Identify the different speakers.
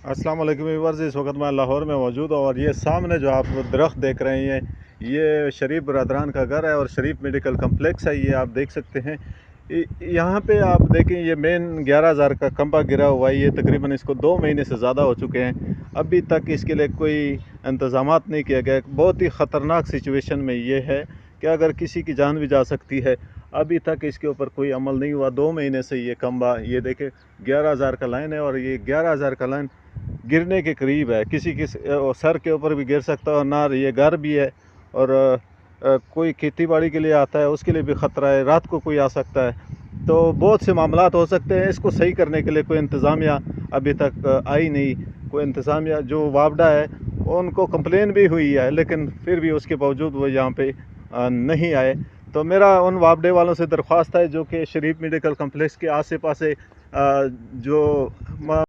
Speaker 1: अस्सलाम वालेकुम व्यूअर्स, इस वक्त मैं लाहौर में मौजूद हूँ और ये सामने जो आप दरख्त देख रहे हैं ये शरीफ बरदरान का घर है और शरीफ मेडिकल कम्प्लेक्स है। ये आप देख सकते हैं। यहाँ पे आप देखें ये मेन 11,000 का खंभा गिरा हुआ है। ये तकरीबन इसको 2 महीने से ज़्यादा हो चुके हैं। अभी तक इसके लिए कोई इंतज़ामात नहीं किया गया। बहुत ही ख़तरनाक सिचुएशन में ये है कि अगर किसी की जान भी जा सकती है। अभी तक इसके ऊपर कोई अमल नहीं हुआ। 2 महीने से ये खंभा, ये देखें 11,000 का लाइन है और ये 11,000 का लाइन गिरने के करीब है। किसी के सर के ऊपर भी गिर सकता है और ना ये घर भी है और कोई खेती बाड़ी के लिए आता है उसके लिए भी ख़तरा है। रात को कोई आ सकता है, तो बहुत से मामलात हो सकते हैं। इसको सही करने के लिए कोई इंतज़ामिया अभी तक आई नहीं। कोई इंतज़ामिया जो वापडा है उनको कंप्लेन भी हुई है, लेकिन फिर भी उसके बावजूद वो यहाँ पे नहीं आए। तो मेरा उन वापडे वालों से दरख्वास्त है जो कि शरीफ मेडिकल कम्प्लेक्स के आसे पासे जो